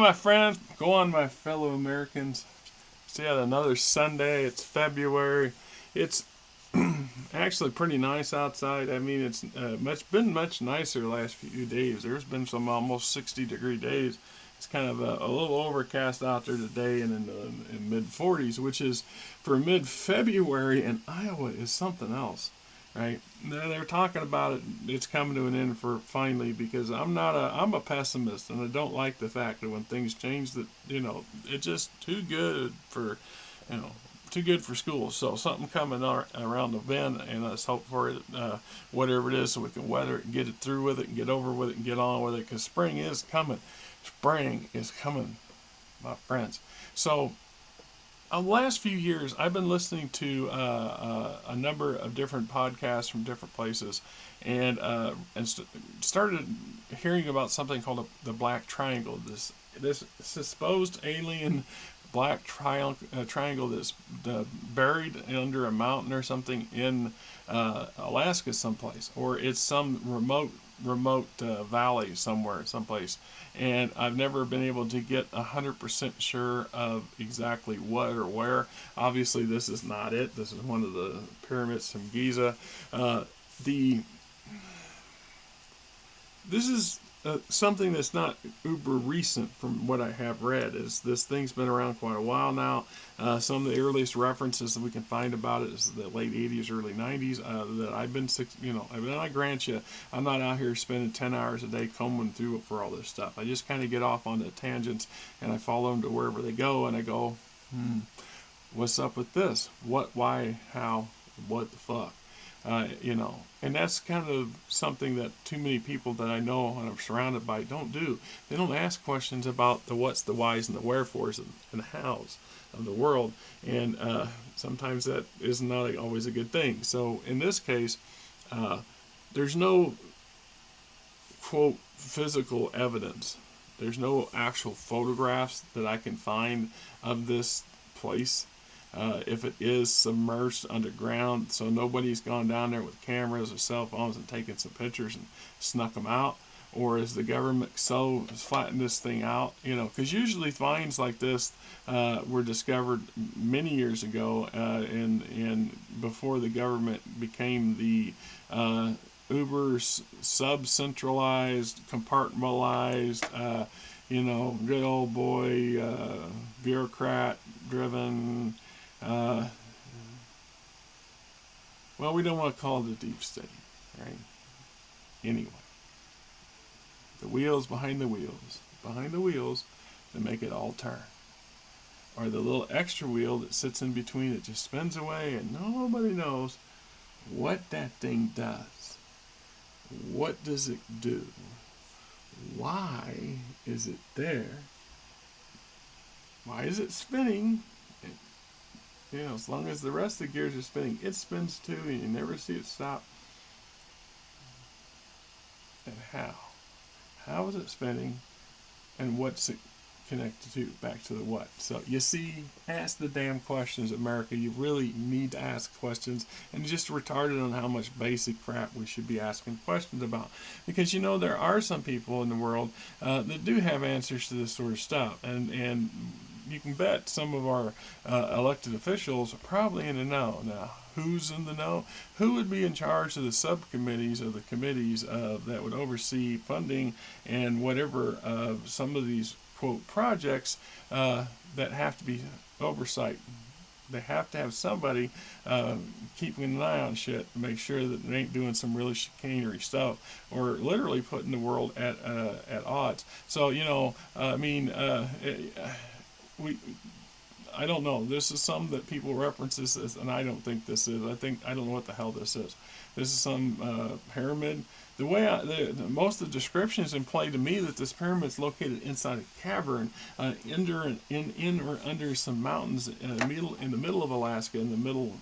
my friends. Go on, my fellow Americans. It's yet another Sunday. It's February. It's actually pretty nice outside. I mean, it's much nicer the last few days. There's been some almost 60-degree days. It's kind of a little overcast out there today, and in mid 40s, which is for mid February in Iowa is something else, right? They're talking about it. It's coming to an end for finally, because I'm a pessimist, and I don't like the fact that when things change, that it's just too good for you know too good for school. So something coming around the bend, and let's hope for it, whatever it is, so we can weather it and get it through with it and get over with it and get on with it, because spring is coming. Spring is coming, my friends. So the last few years, I've been listening to a number of different podcasts from different places, and started hearing about something called the Black Triangle. This supposed alien triangle that's buried under a mountain or something in Alaska someplace, or it's some remote valley someplace, and I've never been able to get 100% sure of exactly what or where. Obviously, this is not it. This is one of the pyramids from Giza. The This is something that's not uber recent from what I have read. Is this thing's been around quite a while now. Some of the earliest references that we can find about it is the late 80s, early 90s. That I've been, I mean, I grant you, I'm not out here spending 10 hours a day combing through it for all this stuff. I just kind of get off on the tangents, and I follow them to wherever they go, and I go, what's up with this? What, why, how, what the fuck? And that's kind of something that too many people that I know and I'm surrounded by don't do. They don't ask questions about the what's, the whys, and the wherefores, and the hows of the world, and sometimes that is not always a good thing. So in this case, there's no quote physical evidence. There's no actual photographs that I can find of this place. If it is submerged underground, so nobody's gone down there with cameras or cell phones and taken some pictures and snuck them out, or is the government so flattened this thing out? Because usually finds like this were discovered many years ago, and before the government became the uber sub-centralized, compartmentalized, good old boy, bureaucrat-driven. Well, we don't want to call it a deep state, right? Anyway, the wheels behind the wheels that make it all turn, or the little extra wheel that sits in between that just spins away, and nobody knows what that thing does. What does it do? Why is it there? Why is it spinning? As long as the rest of the gears are spinning, it spins too, and you never see it stop. And how? How is it spinning, and what's it connected to? Back to the what. So you see, ask the damn questions, America. You really need to ask questions, and just retarded on how much basic crap we should be asking questions about. Because there are some people in the world that do have answers to this sort of stuff, and you can bet some of our elected officials are probably in the know. Now, who's in the know? Who would be in charge of the subcommittees or the committees that would oversee funding and whatever some of these quote projects that have to be oversight? They have to have somebody keeping an eye on shit to make sure that they ain't doing some really chicanery stuff, or literally putting the world at odds. So I don't know. This is some that people reference this as, and I don't think this is. I don't know what the hell this is. This is some pyramid. The way most of the descriptions imply to me that this pyramid is located inside a cavern, in or under some mountains in the middle of Alaska, in the middle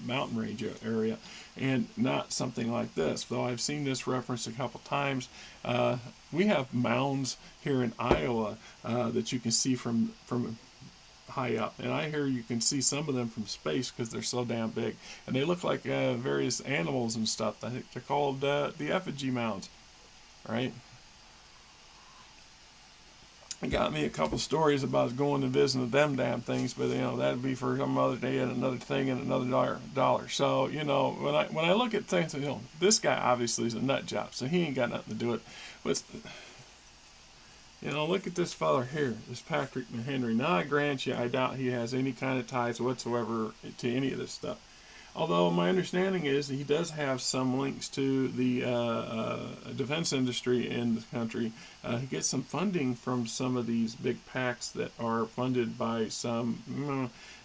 mountain range area, and not something like this. Though I've seen this referenced a couple times. We have mounds here in Iowa that you can see from high up, and I hear you can see some of them from space because they're so damn big, and they look like various animals and stuff. I think they're called the effigy mounds, right? It got me a couple stories about going and visiting them damn things, but that'd be for some other day and another thing and another dollar. So when I look at things, this guy obviously is a nut job, so he ain't got nothing to do with it. But look at this fella here, this Patrick Henry. Now I grant you, I doubt he has any kind of ties whatsoever to any of this stuff. Although my understanding is that he does have some links to the defense industry in the country. He gets some funding from some of these big PACs that are funded by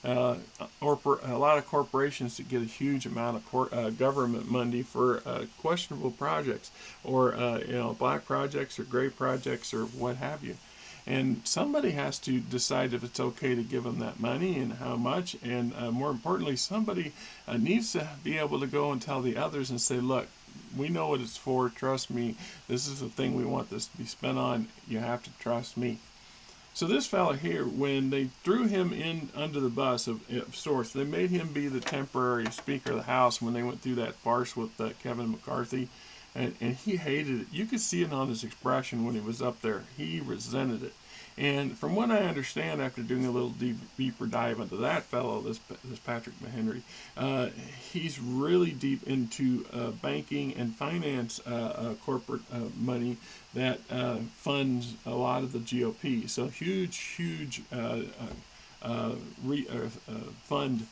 or a lot of corporations that get a huge amount of government money for questionable projects, or black projects or gray projects or what have you. And somebody has to decide if it's okay to give them that money and how much. And more importantly, somebody needs to be able to go and tell the others and say, look, we know what it's for. Trust me. This is the thing we want this to be spent on. You have to trust me. So this fella here, when they threw him in under the bus of sorts, they made him be the temporary Speaker of the House when they went through that farce with Kevin McCarthy. And he hated it. You could see it on his expression when he was up there. He resented it. And from what I understand, after doing a little deeper dive into that fellow, this Patrick Henry, he's really deep into banking and finance corporate money that funds a lot of the GOP. So huge fund,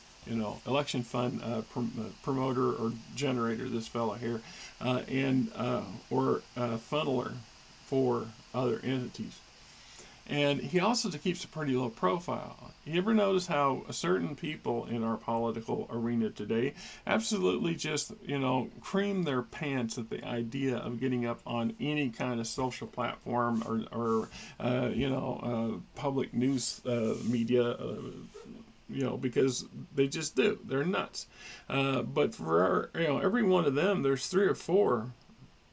election fund promoter or generator, this fellow here, or funneler for other entities. And he also keeps a pretty low profile. You ever notice how certain people in our political arena today absolutely just, cream their pants at the idea of getting up on any kind of social platform or public news media, because they just do. They're nuts. But for every one of them, there's 3 or 4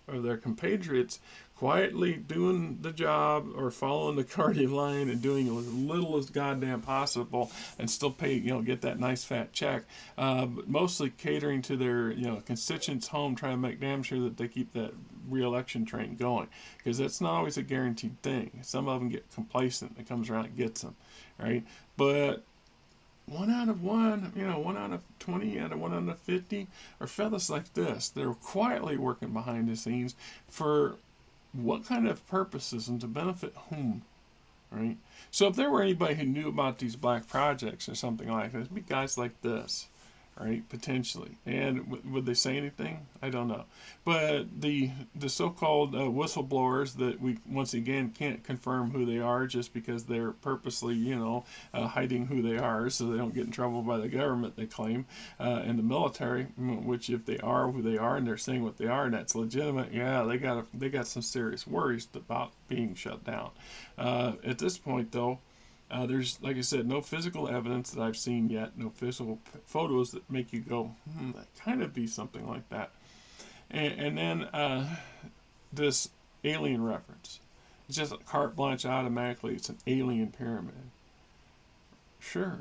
of their compatriots quietly doing the job or following the party line and doing as little as goddamn possible and still pay, get that nice fat check. But mostly catering to their, constituents' home, trying to make damn sure that they keep that re-election train going, because that's not always a guaranteed thing. Some of them get complacent. It comes around and gets them, right? But 1 out of 1, 1 out of 20, out of 1 out of 50 are fellas like this. They're quietly working behind the scenes for what kind of purposes and to benefit whom, right? So if there were anybody who knew about these black projects or something like this, it'd be guys like this, right? Potentially. And would they say anything? I don't know. But the so-called whistleblowers that we once again can't confirm who they are, just because they're purposely, hiding who they are so they don't get in trouble by the government, they claim, and the military. Which, if they are who they are and they're saying what they are and that's legitimate, yeah, they got some serious worries about being shut down. At this point, though, there's, like I said, no physical evidence that I've seen yet, no physical photos that make you go, that kind of be something like that. And then this alien reference. It's just carte blanche automatically. It's an alien pyramid. Sure.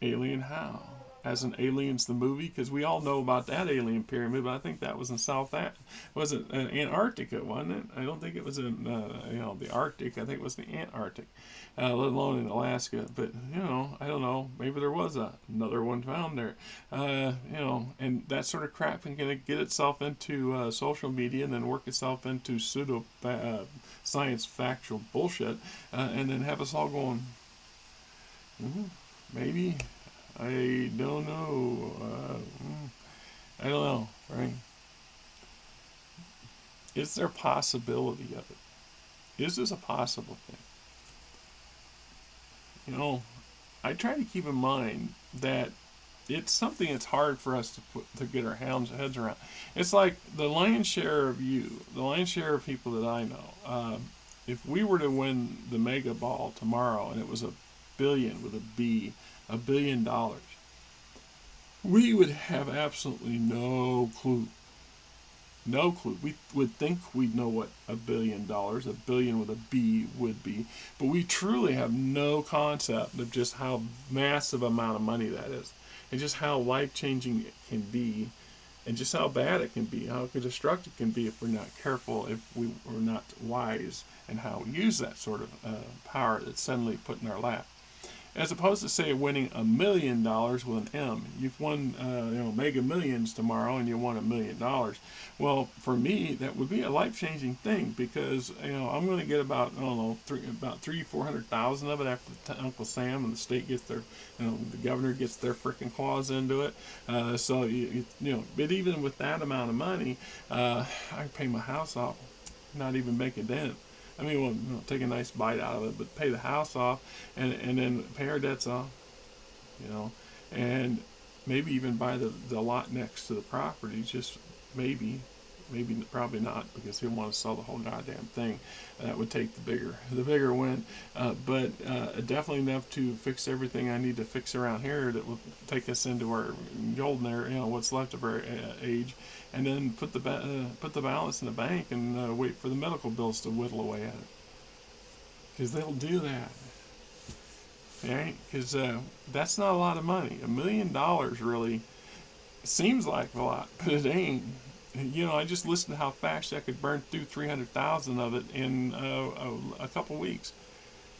Alien how? As in Aliens the movie? Because we all know about that alien pyramid, but I think that was in was it Antarctica, wasn't it? I don't think it was in the Arctic. I think it was the Antarctic, let alone in Alaska. But I don't know. Maybe there was another one found there. And that sort of crap can get itself into social media and then work itself into pseudo science factual bullshit, and then have us all going, maybe. I don't know. I don't know, right? Is there a possibility of it? Is this a possible thing? I try to keep in mind that it's something that's hard for us to get our heads around. It's like the lion's share of the lion's share of people that I know. If we were to win the mega ball tomorrow and it was a billion with a B, $1 billion, we would have absolutely no clue. No clue. We would think we'd know what $1 billion, a billion with a B, would be, but we truly have no concept of just how massive amount of money that is, and just how life-changing it can be and just how bad it can be, how destructive it can be if we're not careful, if we are not wise in how we use that sort of power that's suddenly put in our lap. As opposed to, say, winning $1 million with an M. You've won, Mega Millions tomorrow, and you won $1 million. Well, for me, that would be a life-changing thing, because I'm going to get about, I don't know, about 300,000-400,000 of it after Uncle Sam and the state gets their, the governor gets their freaking claws into it. But even with that amount of money, I can pay my house off, not even make a dent. I mean, we'll take a nice bite out of it, but pay the house off, and then pay our debts off, and maybe even buy the lot next to the property, just maybe, probably not, because he'll want to sell the whole goddamn thing. That would take the bigger win, but definitely enough to fix everything I need to fix around here that will take us into our golden era, what's left of our age, and then put the balance in the bank and wait for the medical bills to whittle away at it, because they'll do that. Right? Because that's not a lot of money. $1 million really seems like a lot, but it ain't. I just listened to how fast I could burn through 300,000 of it in a couple weeks.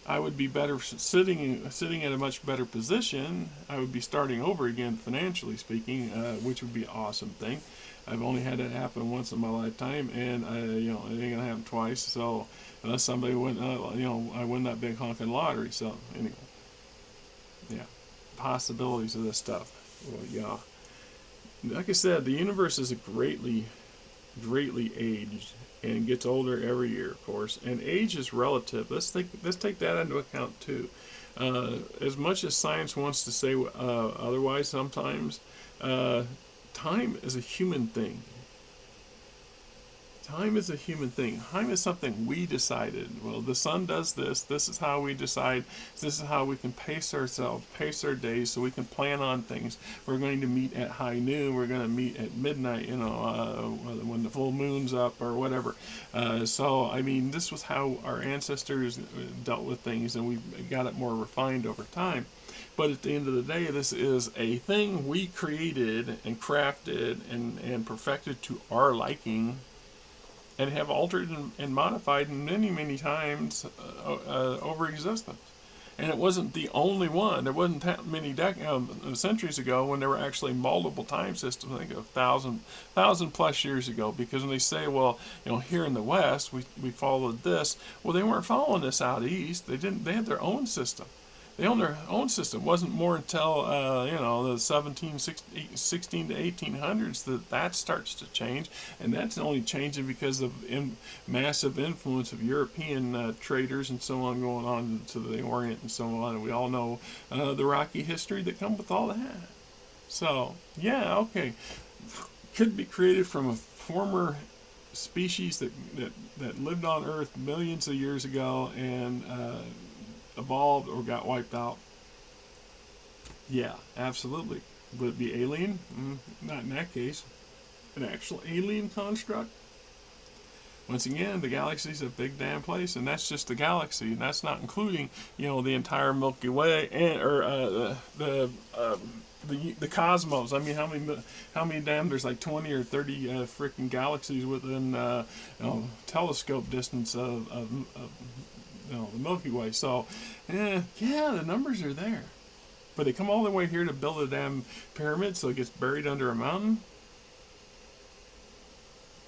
I would be better sitting at a much better position. I would be starting over again financially speaking, which would be an awesome thing. I've only had it happen once in my lifetime, and it ain't gonna happen twice. So unless somebody win, I win that big honking lottery. So anyway, yeah, possibilities of this stuff. Well, yeah. Like I said, the universe is greatly aged and gets older every year, of course. And age is relative. Let's take that into account too. As much as science wants to say otherwise, sometimes time is a human thing. Time is a human thing. Time is something we decided. Well, the sun does this. This is how we decide. This is how we can pace ourselves, pace our days, so we can plan on things. We're going to meet at high noon. We're going to meet at midnight, when the full moon's up or whatever. This was how our ancestors dealt with things, and we got it more refined over time. But at the end of the day, this is a thing we created and crafted and perfected to our liking, and have altered and modified many times over existence. And it wasn't the only one. There wasn't that many centuries ago when there were actually multiple time systems. I think a thousand plus years ago. Because when they say, well, here in the West we followed this, well, they weren't following this out east. They didn't. They had their own system. They owned their own system. It wasn't more until the 16 to 1800s that starts to change, and that's only changing because of massive influence of European traders and so on going on to the Orient and so on. And we all know the rocky history that comes with all that. So yeah, okay, could be created from a former species that lived on Earth millions of years ago and evolved or got wiped out. Yeah, absolutely. Would it be alien? Not in that case. An actual alien construct? Once again, the galaxy's a big damn place, and that's just the galaxy, and that's not including, the entire Milky Way or the cosmos. I mean, how many damn? There's like 20 or 30 freaking galaxies within telescope distance of the Milky Way. So, yeah, the numbers are there. But they come all the way here to build a damn pyramid so it gets buried under a mountain?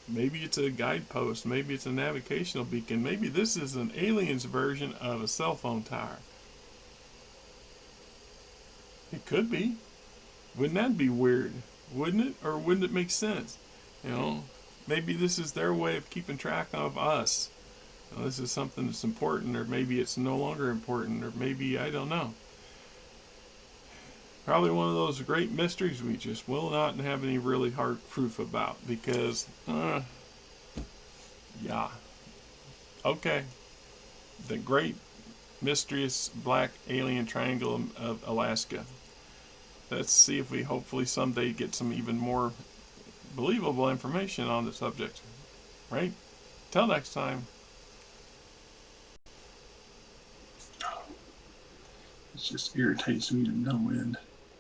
Maybe it's a guidepost. Maybe it's a navigational beacon. Maybe this is an alien's version of a cell phone tower. It could be. Wouldn't that be weird? Wouldn't it? Or wouldn't it make sense? Maybe this is their way of keeping track of us. This is something that's important, or maybe it's no longer important, or maybe, I don't know. Probably one of those great mysteries we just will not have any really hard proof about, because, yeah. Okay. The great mysterious black alien triangle of Alaska. Let's see if we hopefully someday get some even more believable information on the subject. Right? Till next time. It just irritates me to no end.